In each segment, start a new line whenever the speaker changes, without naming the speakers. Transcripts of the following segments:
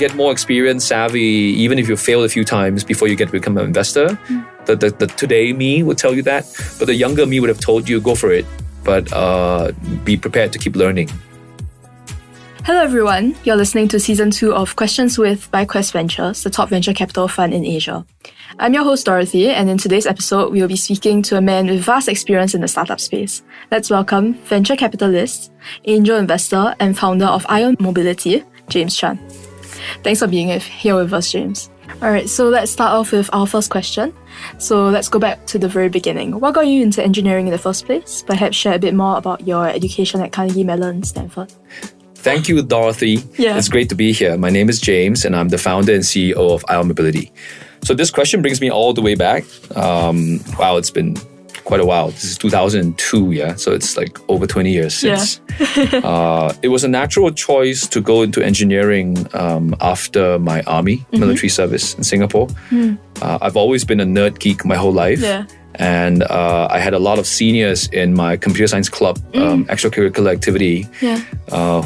get more experience, savvy, even if you fail a few times before you get to become an investor. The today me would tell you that, but the younger me would have told you, go for it, but be prepared to keep learning.
Hello everyone, you're listening to Season 2 of Questions With by Quest Ventures, the top venture capital fund in Asia. I'm your host Dorothy, and in today's episode, we will be speaking to a man with vast experience in the startup space. Let's welcome venture capitalist, angel investor, and founder of Aazon Mobility, James Chan. Thanks for being here with us, James. Alright, so let's start off with our first question. So let's go back to the very beginning. What got you into engineering in the first place? Perhaps share a bit more about your education at Carnegie Mellon, Stanford.
Thank you, Dorothy.
Yeah.
It's great to be here. My name is James, and I'm the founder and CEO of Aazon Mobility. So this question brings me all the way back. Wow, it's been quite a while. This is 2002, yeah? So it's like over 20 years since. Yeah. It was a natural choice to go into engineering after my army military service in Singapore. I've always been a nerd geek my whole life.
Yeah.
And I had a lot of seniors in my computer science club extracurricular activity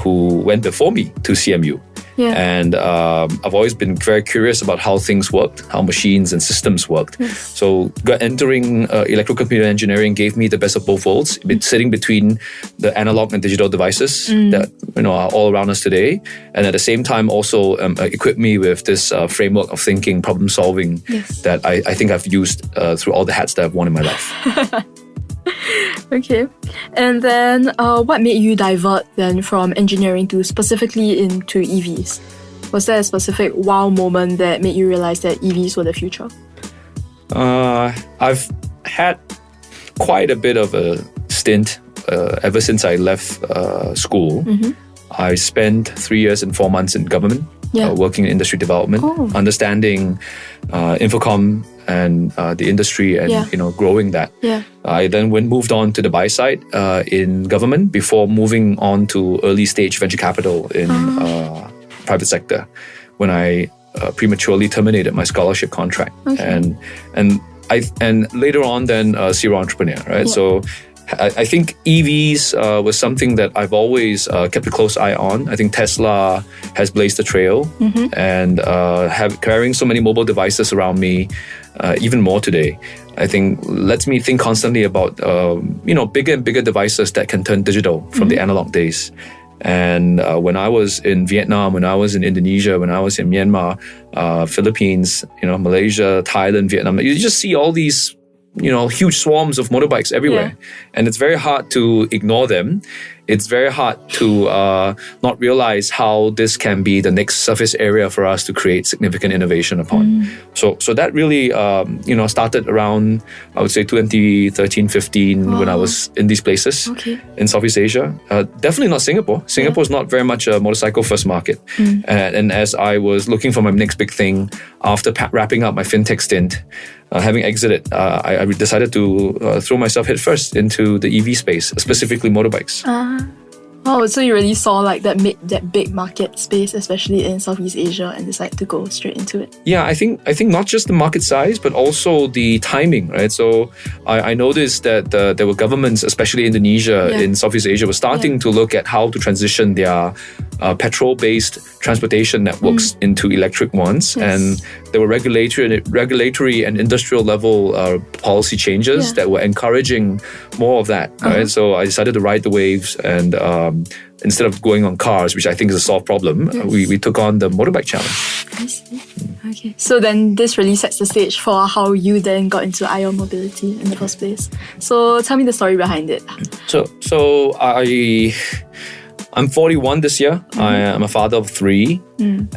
who went before me to CMU.
Yeah.
And I've always been very curious about how things worked, how machines and systems worked.
Yes.
So entering electrocomputer engineering gave me the best of both worlds, sitting between the analog and digital devices that are all around us today, and at the same time also equipped me with this framework of thinking, problem solving that I think I've used through all the hats that I've worn in my life.
Okay. And then what made you divert then from engineering to specifically into EVs? Was there a specific wow moment that made you realize that EVs were the future?
I've had quite a bit of a stint ever since I left school. I spent 3 years and 4 months in government, working in industry development, understanding infocom and the industry and growing that. I then moved on to the buy side in government before moving on to early stage venture capital in private sector when I prematurely terminated my scholarship contract. And later on then a serial entrepreneur, right? So I think EVs was something that I've always kept a close eye on. I think Tesla has blazed the trail and carrying so many mobile devices around me, even more today, I think lets me think constantly about bigger and bigger devices that can turn digital from the analog days. And when I was in Vietnam, when I was in Indonesia, when I was in Myanmar, Philippines, Malaysia, Thailand, Vietnam, you just see all these huge swarms of motorbikes everywhere. And it's very hard to ignore them. It's very hard to not realize how this can be the next surface area for us to create significant innovation upon. So that really, started around, I would say 2013, 15, when I was in these places in Southeast Asia. Definitely not Singapore. Singapore is not very much a motorcycle first market. And as I was looking for my next big thing after wrapping up my fintech stint, having exited, I decided to throw myself headfirst into the EV space, specifically motorbikes.
Oh, so you really saw like that big market space, especially in Southeast Asia, and decided to go straight into it.
Yeah, I think not just the market size, but also the timing, right? So I noticed that there were governments, especially Indonesia in Southeast Asia, were starting to look at how to transition their petrol-based transportation networks into electric ones, and there were regulatory and industrial level policy changes that were encouraging more of that. Right? So I decided to ride the waves, and instead of going on cars, which I think is a solved problem, we took on the motorbike challenge.
I see. Okay. So then this really sets the stage for how you then got into Aazon Mobility in the first place. So tell me the story behind it.
So I'm 41 this year. I am a father of 3.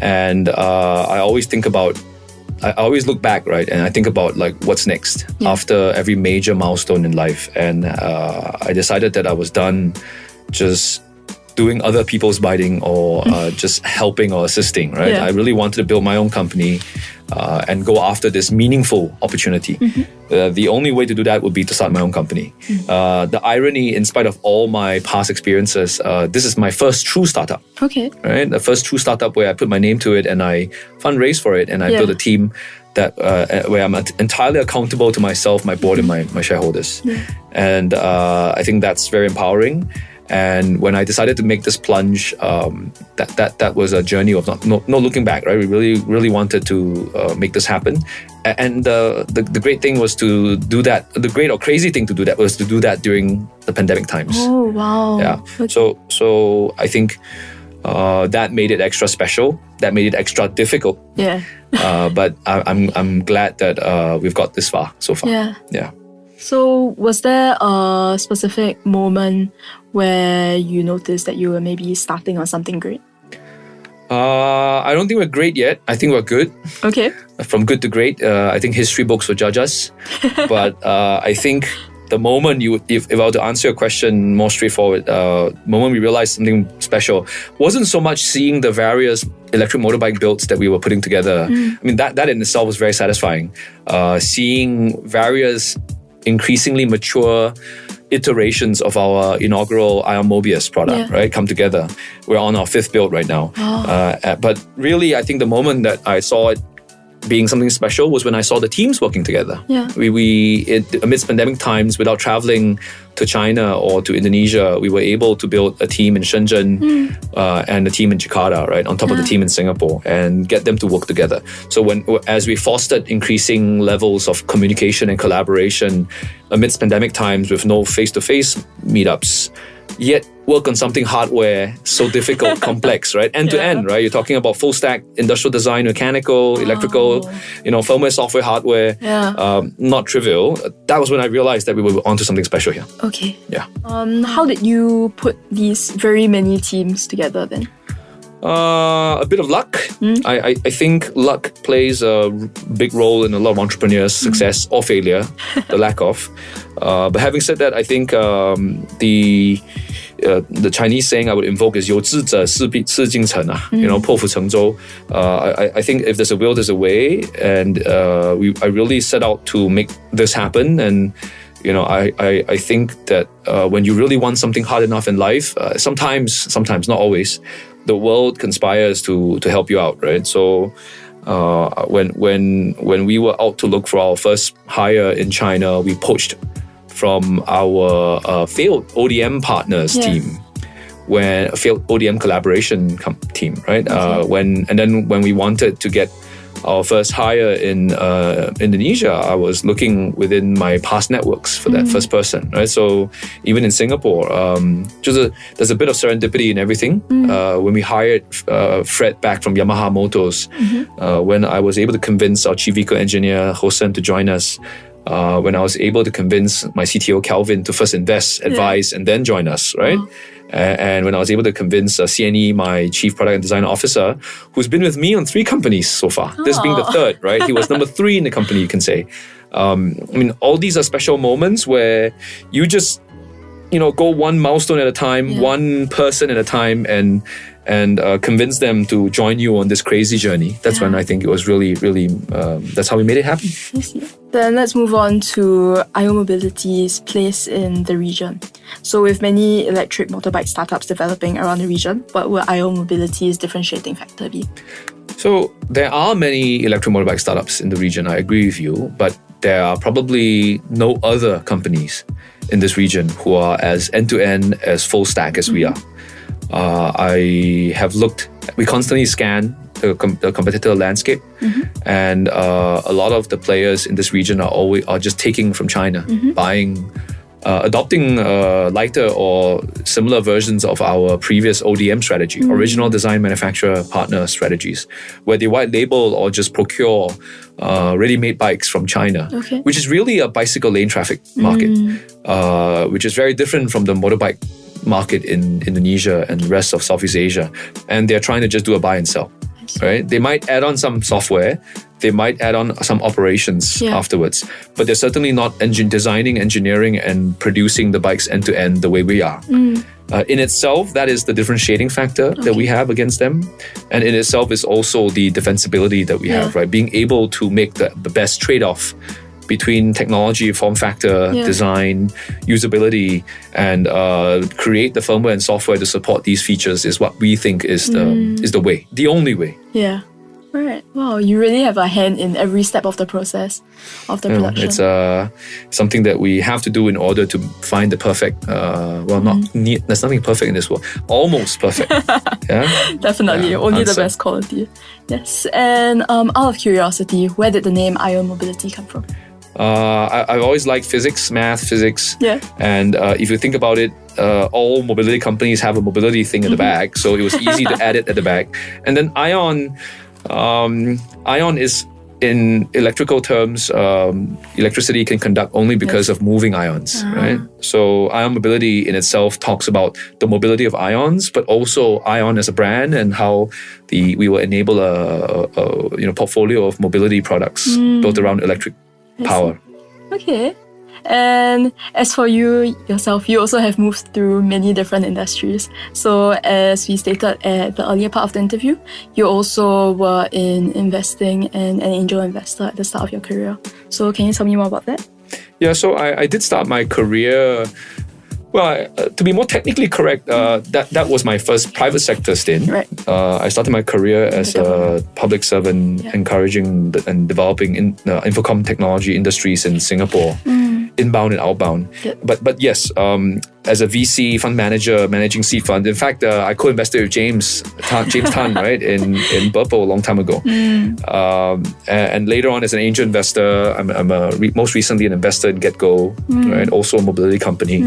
And I always look back, right? And I think about like what's next after every major milestone in life. And I decided that I was done just doing other people's biting or just helping or assisting, right? I really wanted to build my own company and go after this meaningful opportunity. The only way to do that would be to start my own company. The irony, in spite of all my past experiences, this is my first true startup.
Okay.
Right? The first true startup where I put my name to it and I fundraise for it and I build a team that where I'm entirely accountable to myself, my board, and my shareholders. And I think that's very empowering. And when I decided to make this plunge, that was a journey of no looking back, right? We really wanted to make this happen. And the great thing was to do that. The great or crazy thing to do that was to do that during the pandemic times.
Oh, wow.
Yeah.
Okay.
So I think that made it extra special. That made it extra difficult.
Yeah.
But I'm glad that we've got this far so far.
Yeah.
Yeah.
So was there a specific moment where you noticed that you were maybe starting on something great?
I don't think we're great yet. I think we're good.
Okay.
From good to great. I think history books will judge us. But I think the moment if I were to answer your question more straightforward, moment we realized something special wasn't so much seeing the various electric motorbike builds that we were putting together. I mean, that in itself was very satisfying. Seeing various increasingly mature iterations of our inaugural Aazon Mobius product, right, come together. We're on our 5th build right now. But really, I think the moment that I saw it being something special was when I saw the teams working together.
Yeah.
Amidst pandemic times, without traveling to China or to Indonesia, we were able to build a team in Shenzhen and a team in Jakarta, right, on top of the team in Singapore, and get them to work together. So as we fostered increasing levels of communication and collaboration amidst pandemic times with no face-to-face meetups, yet work on something hardware so difficult, complex, right? End to end, right? You're talking about full stack industrial design, mechanical, electrical, firmware, software, hardware. Not trivial. That was when I realized that we were onto something special here.
Okay.
Yeah.
How did you put these very many teams together then?
A bit of luck. I think luck plays a big role in a lot of entrepreneurs' success or failure, the lack of. But having said that, I think the Chinese saying I would invoke is 有志者事竟成 破釜沉舟. I think if there's a will, there's a way, and I really set out to make this happen. And I think that when you really want something hard enough in life, sometimes not always, the world conspires to help you out, right? So when we were out to look for our first hire in China, we poached from our failed ODM partners team, when a failed ODM collaboration team, right? When we wanted to get our first hire in Indonesia, I was looking within my past networks for that first person, right? So even in Singapore, there's a bit of serendipity in everything. When we hired Fred back from Yamaha Motors, when I was able to convince our chief vehicle engineer, Hosen, to join us, when I was able to convince my CTO, Calvin, to first invest, advise, and then join us, right? And when I was able to convince CNE, my Chief Product and Design Officer, who's been with me on 3 companies so far, this being the 3rd, right? He was number 3 in the company, you can say. I mean, all these are special moments where you just, go one milestone at a time, one person at a time, and convince them to join you on this crazy journey. That's when I think it was really, really, that's how we made it happen.
I see. Then let's move on to Aazon Mobility's place in the region. So with many electric motorbike startups developing around the region, what will Aazon Mobility's differentiating factor be?
So there are many electric motorbike startups in the region, I agree with you, but there are probably no other companies in this region who are as end-to-end, as full stack as we are. We constantly scan the competitor landscape, and a lot of the players in this region are just taking from China, buying, adopting lighter or similar versions of our previous ODM strategy, original design manufacturer partner strategies, where they white label or just procure ready-made bikes from China, which is really a bicycle lane traffic market, which is very different from the motorbike market in Indonesia and the rest of Southeast Asia. And they're trying to just do a buy and sell, right? They might add on some software, they might add on some operations afterwards, but they're certainly not designing, engineering, and producing the bikes end to end the way we are. In itself, that is the differentiating factor that we have against them. And in itself is also the defensibility that we have, right? Being able to make the best trade-off between technology, form factor, design, usability, and create the firmware and software to support these features is what we think is the way, the only way.
Yeah. Right. Wow, you really have a hand in every step of the process of the production.
It's something that we have to do in order to find the perfect, there's nothing perfect in this world. Almost perfect. Yeah.
Definitely. Only the best quality. Yes. And out of curiosity, where did the name Aazon Mobility come from?
I've always liked physics, physics.
Yeah.
And if you think about it, all mobility companies have a mobility thing at the back. So it was easy to add it at the back. And then Aazon is, in electrical terms, electricity can conduct only because of moving ions, right? So Aazon Mobility in itself talks about the mobility of ions, but also Aazon as a brand and how we will enable a portfolio of mobility products built around electric power.
Okay. And as for you yourself, you also have moved through many different industries. So as we stated at the earlier part of the interview, you also were in investing and an angel investor at the start of your career. So can you tell me more about that?
Yeah, so I did start my career. Well, to be more technically correct, that was my first private sector stint.
Right.
I started my career as a public servant, encouraging and developing infocom technology industries in Singapore, inbound and outbound.
Yep.
But yes, as a VC fund manager, managing seed funds. In fact, I co-invested with James Tan, right, in Burpo a long time ago. And later on, as an angel investor, I'm most recently an investor in GetGo, right, also a mobility company.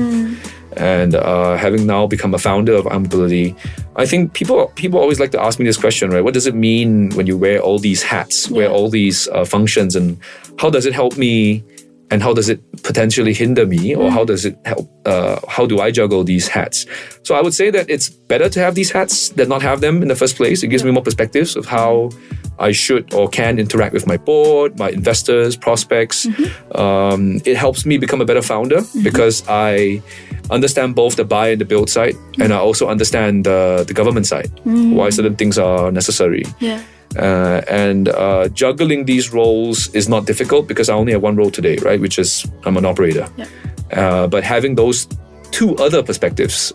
And having now become a founder of Aazon Mobility, I think people always like to ask me this question, right? What does it mean when you wear all these hats, wear all these functions, and how does it help me? And how does it potentially hinder me? Or how does it help? How do I juggle these hats? So I would say that it's better to have these hats than not have them in the first place. It gives me more perspectives of how I should or can interact with my board, my investors, prospects. It helps me become a better founder because I understand both the buy and the build side. And I also understand the government side, why certain things are necessary.
Yeah.
And juggling these roles is not difficult because I only have one role today, right? Which is I'm an operator. Yeah. But having those two other perspectives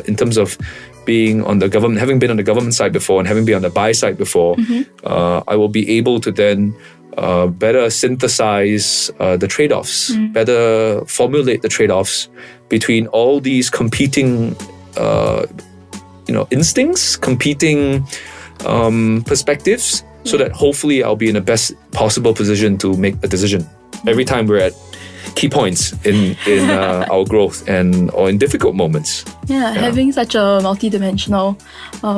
in terms of being on the government, having been on the government side before and having been on the buy side before, I will be able to then better synthesize the trade-offs, better formulate the trade-offs between all these competing, instincts, competing perspectives, so that hopefully I'll be in the best possible position to make a decision every time we're at key points in our growth or in difficult moments.
Yeah, having such a multidimensional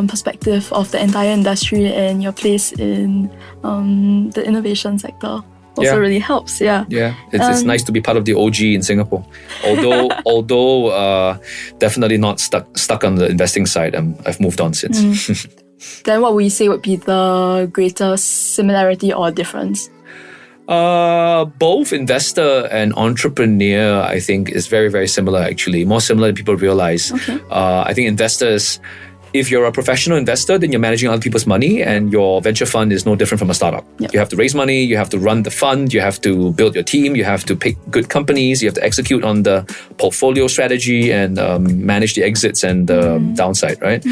perspective of the entire industry and your place in the innovation sector also really helps. Yeah,
it's nice to be part of the OG in Singapore. Although definitely not stuck on the investing side. I've moved on since.
Then what would you say would be the greatest similarity or difference?
Both investor and entrepreneur, I think, is very, very similar actually. More similar than people realize.
Okay.
I think investors, if you're a professional investor, then you're managing other people's money, and your venture fund is no different from a startup.
Yep.
You have to raise money, you have to run the fund, you have to build your team, you have to pick good companies, you have to execute on the portfolio strategy and manage the exits and the downside, right?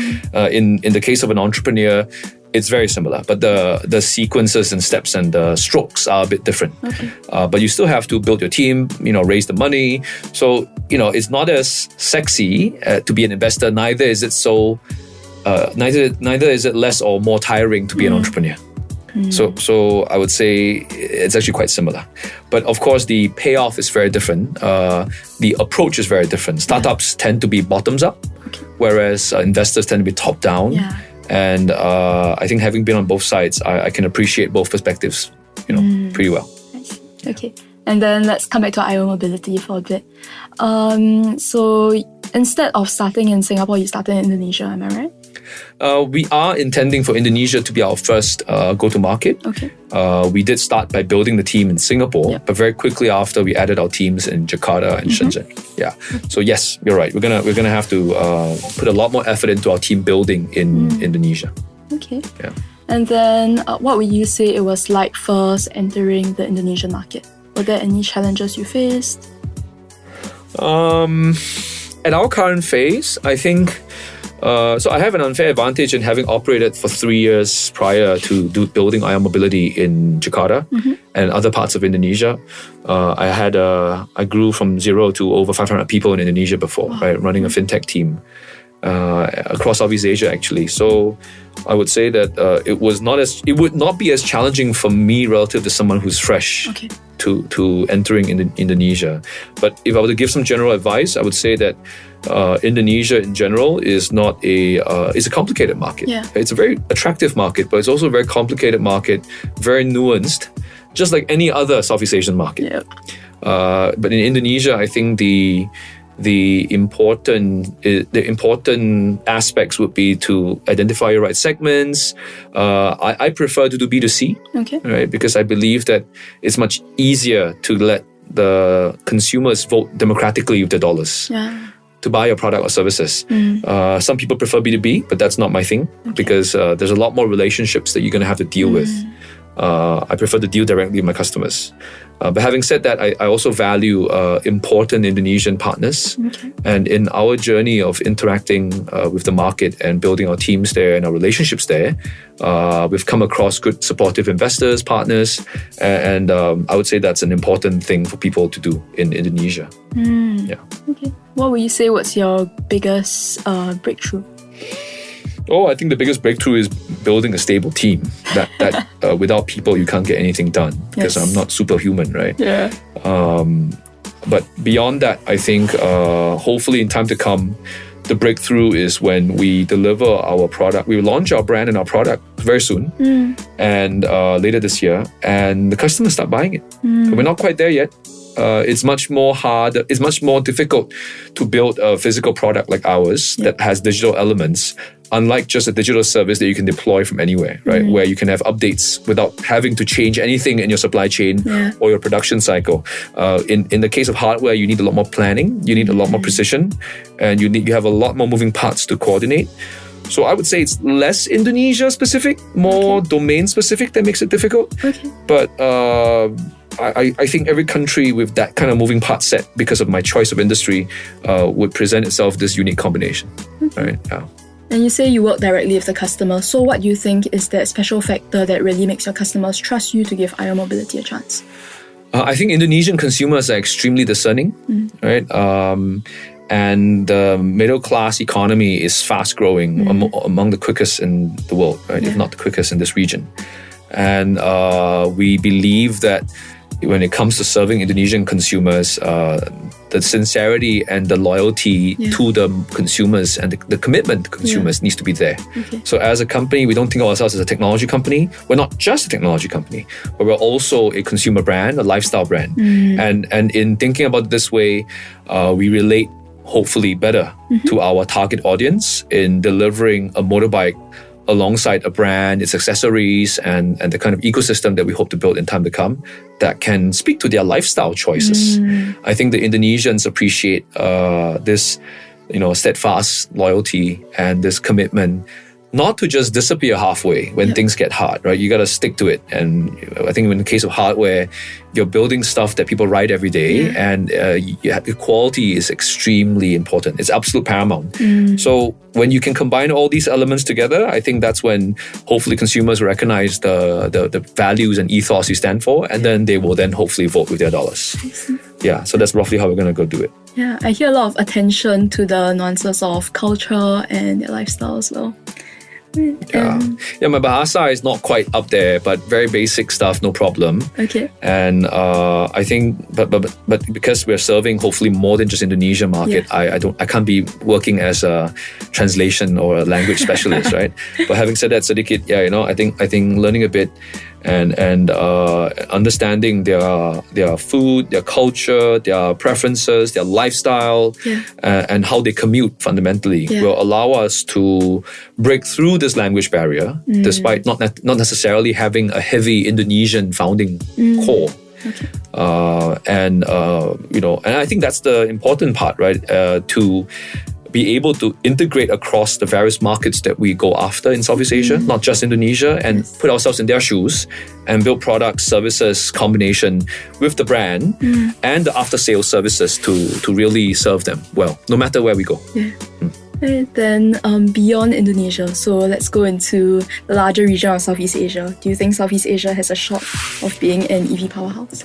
In the case of an entrepreneur, it's very similar, but the sequences and steps and the strokes are a bit different.
Okay.
But you still have to build your team, raise the money. So, it's not as sexy to be an investor. Neither is it so. Neither is it less or more tiring to be an entrepreneur. So I would say it's actually quite similar. But of course, the payoff is very different. The approach is very different. Startups tend to be bottoms up, whereas investors tend to be top down.
Yeah.
And I think having been on both sides, I can appreciate both perspectives, pretty well.
Okay. And then let's come back to Aazon Mobility for a bit. So instead of starting in Singapore, you started in Indonesia, am I right?
We are intending for Indonesia to be our first go-to-market.
Okay.
We did start by building the team in Singapore, but very quickly after we added our teams in Jakarta and Shenzhen. Yeah. So yes, you're right. We're gonna have to put a lot more effort into our team building in Indonesia.
Okay.
Yeah.
And then what would you say it was like first entering the Indonesian market? Were there any challenges you faced?
At our current phase, I think So I have an unfair advantage in having operated for 3 years prior to building Ion Mobility in Jakarta and other parts of Indonesia. I grew from 0 to over 500 people in Indonesia before, right, running a fintech team across Southeast Asia actually. So I would say that it would not be as challenging for me relative to someone who's fresh to entering Indonesia. But if I were to give some general advice, I would say that Indonesia in general is a complicated market. Yeah. It's a very attractive market, but it's also a very complicated market, very nuanced, just like any other Southeast Asian market. Yeah. But in Indonesia, I think the important aspects would be to identify your right segments. I prefer to do B2C, right? Because I believe that it's much easier to let the consumers vote democratically with their dollars to buy your product or services. Some people prefer B2B, but that's not my thing because there's a lot more relationships that you're going to have to deal with. I prefer to deal directly with my customers. But having said that, I also value important Indonesian partners. And in our journey of interacting with the market and building our teams there and our relationships there, we've come across good supportive investors, partners, and I would say that's an important thing for people to do in Indonesia. Yeah.
Okay. What would you say was your biggest breakthrough?
Oh, I think the biggest breakthrough is building a stable team. That without people, you can't get anything done because I'm not superhuman, right? Yeah. But beyond that, I think hopefully in time to come, the breakthrough is when we deliver our product. We launch our brand and our product very soon and later this year, and the customers start buying it. We're not quite there yet. It's much more hard. It's much more difficult to build a physical product like ours that has digital elements, unlike just a digital service that you can deploy from anywhere, right? Where you can have updates without having to change anything in your supply chain or your production cycle. In the case of hardware, you need a lot more planning, you need a lot more precision, and you have a lot more moving parts to coordinate. So I would say it's less Indonesia specific, more domain specific that makes it difficult. But I think every country with that kind of moving part set because of my choice of industry would present itself this unique combination. Right? Yeah.
And you say you work directly with the customer. So what do you think is that special factor that really makes your customers trust you to give Ion Mobility a chance?
I think Indonesian consumers are extremely discerning, right? And the middle class economy is fast growing, among the quickest in the world, right? If not the quickest in this region. And we believe that when it comes to serving Indonesian consumers, the sincerity and the loyalty to the consumers and the commitment to consumers needs to be there. So as a company, we don't think of ourselves as a technology company. We're not just a technology company, but we're also a consumer brand, a lifestyle brand. And in thinking about it this way, we relate hopefully better to our target audience in delivering a motorbike alongside a brand, its accessories, and the kind of ecosystem that we hope to build in time to come that can speak to their lifestyle choices. I think the Indonesians appreciate this, steadfast loyalty and this commitment, not to just disappear halfway when things get hard, right? You got to stick to it. And I think in the case of hardware, you're building stuff that people ride every day, and the quality is extremely important. It's absolute paramount. So when you can combine all these elements together, I think that's when hopefully consumers recognize the values and ethos you stand for, and then they will then hopefully vote with their dollars. Yeah, so that's roughly how we're going to go do it.
Yeah, I hear a lot of attention to the nuances of culture and their lifestyle as well.
Yeah, my bahasa is not quite up there, but very basic stuff, no problem. And I think, but because we're serving hopefully more than just Indonesia market, I can't be working as a translation or a language specialist, right? But having said that, sedikit, I think learning a bit and understanding their food, their culture, their preferences, their lifestyle, and how they commute fundamentally will allow us to break through this language barrier, despite not necessarily having a heavy Indonesian founding core. And I think that's the important part, right? To be able to integrate across the various markets that we go after in Southeast Asia, not just Indonesia, and put ourselves in their shoes and build products, services, combination with the brand and the after-sales services to really serve them well, no matter where we go.
Right, then beyond Indonesia, so let's go into the larger region of Southeast Asia. Do you think Southeast Asia has a shot of being an EV powerhouse?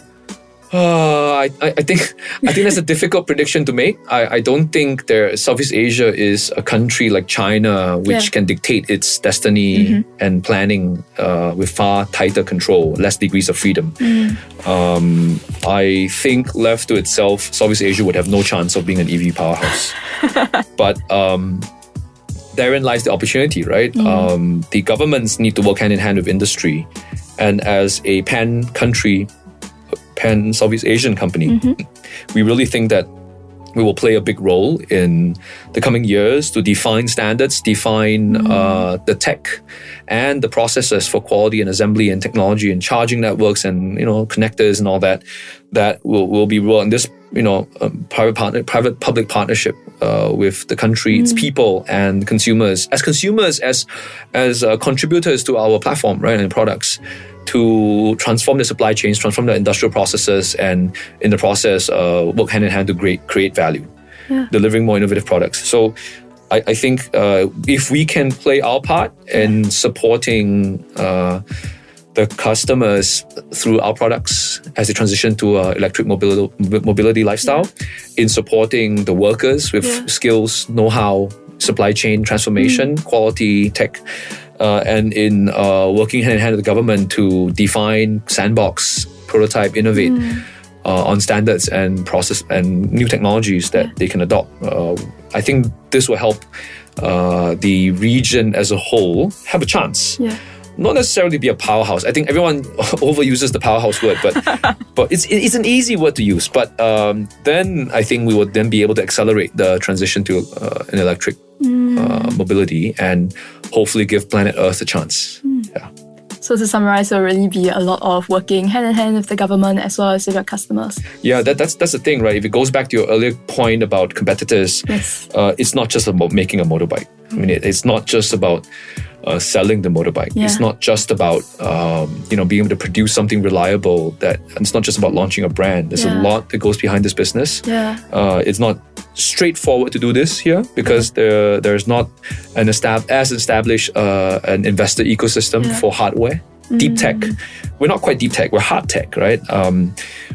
I think that's a difficult prediction to make. I don't think Southeast Asia is a country like China which can dictate its destiny and planning with far tighter control, less degrees of freedom. I think left to itself, Southeast Asia would have no chance of being an EV powerhouse. But therein lies the opportunity, right? The governments need to work hand in hand with industry, and as a pan-Southeast Asian company, we really think that we will play a big role in the coming years to define standards, define the tech and the processes for quality and assembly and technology and charging networks and connectors and all that will be role in this private-public partnership with the country, its people and consumers as contributors to our platform, right, and products, to transform the supply chains, transform the industrial processes, and in the process, work hand in hand to create value, delivering more innovative products. So I think if we can play our part in supporting the customers through our products as they transition to electric mobility lifestyle, in supporting the workers with skills, know-how, supply chain transformation, quality, tech, and in working hand in hand with the government to define, sandbox, prototype, innovate on standards and process and new technologies that they can adopt. I think this will help the region as a whole have a chance. Not necessarily be a powerhouse. I think everyone overuses the powerhouse word, but it's an easy word to use. But then I think we would then be able to accelerate the transition to an electric mobility and hopefully give planet Earth a chance.
So to summarize, there will really be a lot of working hand in hand with the government as well as with your customers.
Yeah, that's the thing, right? If it goes back to your earlier point about competitors, it's not just about making a motorbike. I mean, it's not just about selling the motorbike. It's not just about being able to produce something reliable. That it's not just about launching a brand. There's a lot that goes behind this business. It's not straightforward to do this here because there's not an established an investor ecosystem for hardware. Deep tech. We're not quite deep tech, we're hard tech, right?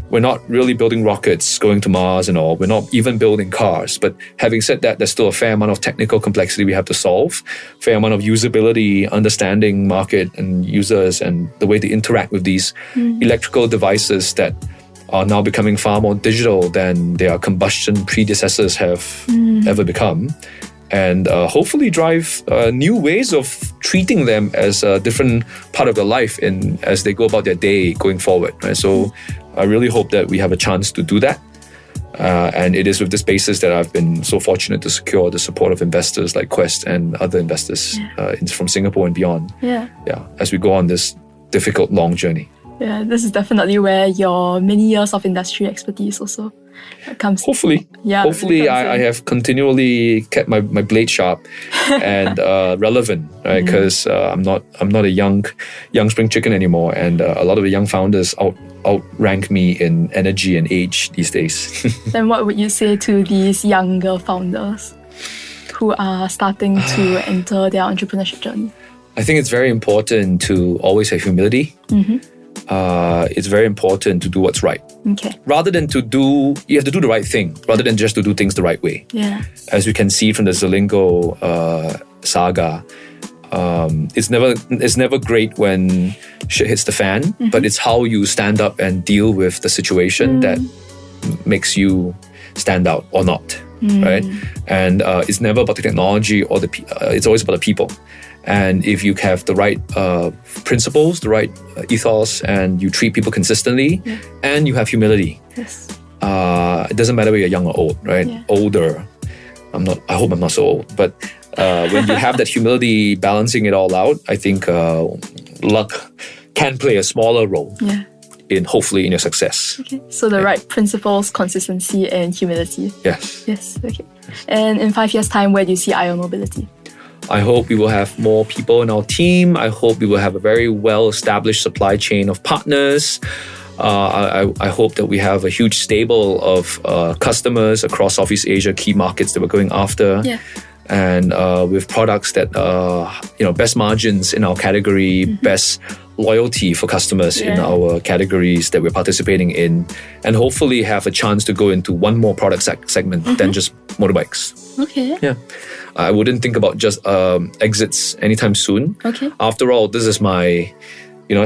We're not really building rockets going to Mars and all. We're not even building cars. But having said that, there's still a fair amount of technical complexity we have to solve, fair amount of usability, understanding market and users and the way they interact with these electrical devices that are now becoming far more digital than their combustion predecessors have ever become. And hopefully drive new ways of treating them as a different part of their life as they go about their day going forward. Right? So I really hope that we have a chance to do that. And it is with this basis that I've been so fortunate to secure the support of investors like Quest and other investors from Singapore and beyond. As we go on this difficult, long journey.
Yeah, this is definitely where your many years of industry expertise also comes.
Hopefully. Hopefully I have continually kept my blade sharp and relevant, right? Because I'm not a young spring chicken anymore, and a lot of the young founders outrank me in energy and age these days.
Then what would you say to these younger founders who are starting to enter their entrepreneurship journey?
I think it's very important to always have humility. It's very important to do what's right. Rather than you have to do the right thing, rather than just to do things the right way. As you can see from the Zelingo saga, it's never great when shit hits the fan, but it's how you stand up and deal with the situation that makes you stand out or not, right? And it's never about the technology or it's always about the people. And if you have the right principles, the right ethos, and you treat people consistently, and you have humility, it doesn't matter whether you're young or old, right? Older, I hope I'm not so old, but when you have that humility balancing it all out, I think luck can play a smaller role hopefully in your success.
So the right principles, consistency, and humility.
Yes.
And in 5 years' time, where do you see IO Mobility?
I hope we will have more people in our team. I hope we will have a very well-established supply chain of partners. I hope that we have a huge stable of customers across Southeast Asia, key markets that we're going after. and with products that best margins in our category, best loyalty for customers in our categories that we're participating in, and hopefully have a chance to go into one more product segment than just motorbikes.
Okay.
Yeah. I wouldn't think about just exits anytime soon.
Okay.
After all, this is my,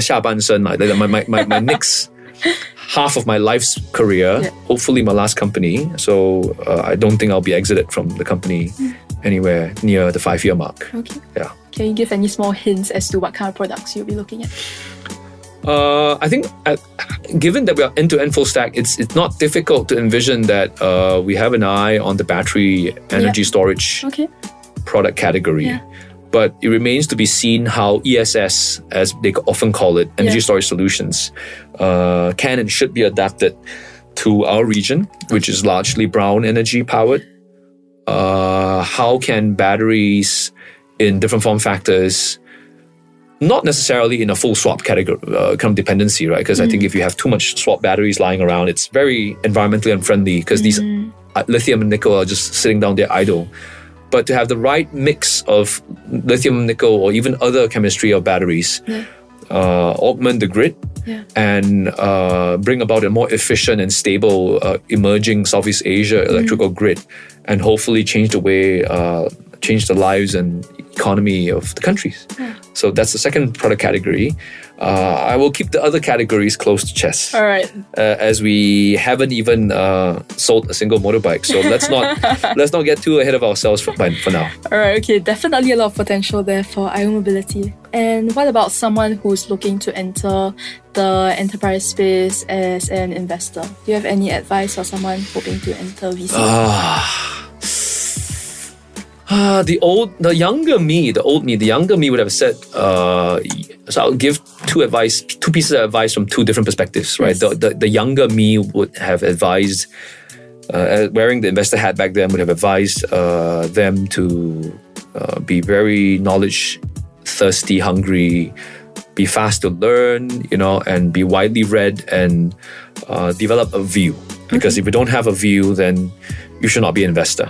下半身, my next half of my life's career, hopefully my last company. So I don't think I'll be exited from the company anywhere near the 5-year mark.
Okay.
Yeah.
Can you give any small hints as to what kind of products you'll be looking at?
I think given that we are end-to-end full stack, it's not difficult to envision that we have an eye on the battery energy storage product category. Yeah. But it remains to be seen how ESS, as they often call it, energy storage solutions, can and should be adapted to our region, which is largely brown energy powered. How can batteries in different form factors, not necessarily in a full swap category, kind of dependency, right? Because I think if you have too much swap batteries lying around, it's very environmentally unfriendly because these lithium and nickel are just sitting down there idle. But to have the right mix of lithium, nickel, or even other chemistry of batteries, augment the grid and bring about a more efficient and stable emerging Southeast Asia electrical grid, and hopefully change the lives and economy of the countries. So that's the second product category. I will keep the other categories close to chest.
All right.
As we haven't even sold a single motorbike, so let's not get too ahead of ourselves for now.
All right. Okay. Definitely a lot of potential there for IO Mobility. And what about someone who's looking to enter the enterprise space as an investor? Do you have any advice for someone hoping to enter VC?
The younger me would have said, so I'll give two pieces of advice from two different perspectives, right?
Yes.
The younger me would have advised, wearing the investor hat back then, would have advised them to be very knowledge thirsty, hungry, be fast to learn, and be widely read and develop a view. Because if you don't have a view, then you should not be an investor.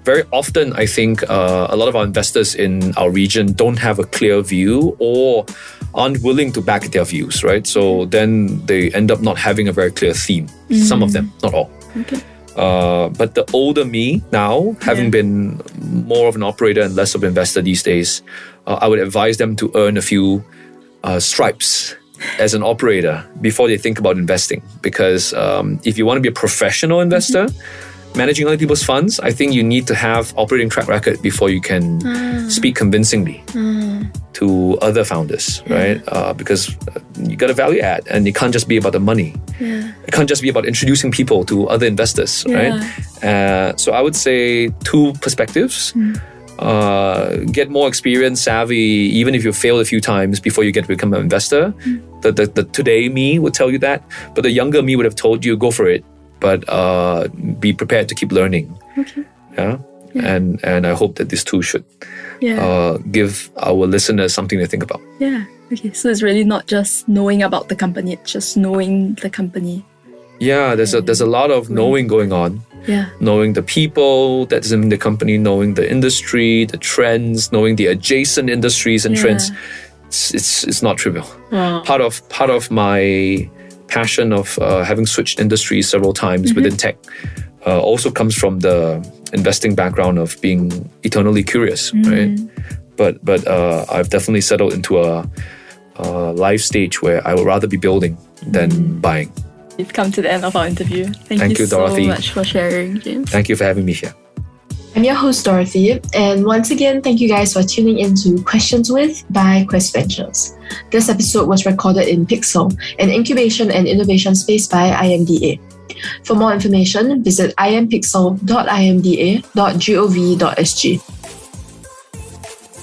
Very often, I think a lot of our investors in our region don't have a clear view or aren't willing to back their views, right? So then they end up not having a very clear theme. Some of them, not all.
Okay.
But the older me now, having been more of an operator and less of an investor these days, I would advise them to earn a few stripes as an operator before they think about investing. Because if you want to be a professional investor, managing other people's funds, I think you need to have operating track record before you can speak convincingly to other founders, right? Because you got a value add, and it can't just be about the money. It can't just be about introducing people to other investors, right? So I would say two perspectives. Get more experience, savvy, even if you fail a few times before you get to become an investor. The today me would tell you that, but the younger me would have told you, go for it, but be prepared to keep learning.
Okay.
And I hope that this too should give our listeners something to think about.
Yeah. Okay. So it's really not just knowing about the company; it's just knowing the company.
Yeah. There's a lot of knowing going on.
Yeah.
Knowing the people that's in the company, knowing the industry, the trends, knowing the adjacent industries and trends. It's not trivial. Part of my passion of having switched industries several times within tech also comes from the investing background of being eternally curious, right? But I've definitely settled into a life stage where I would rather be building than buying.
We've come to the end of our interview. Thank you
Dorothy.
so much for sharing, James.
Thank you for having me here.
I'm your host, Dorothy, and once again, thank you guys for tuning in to Questions With by Quest Ventures. This episode was recorded in Pixel, an incubation and innovation space by IMDA. For more information, visit impixel.imda.gov.sg.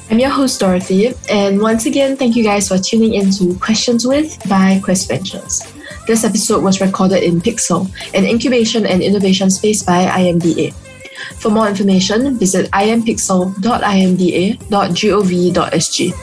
I'm your host, Dorothy, and once again, thank you guys for tuning in to Questions With by Quest Ventures. This episode was recorded in Pixel, an incubation and innovation space by IMDA. For more information, visit impixel.imda.gov.sg.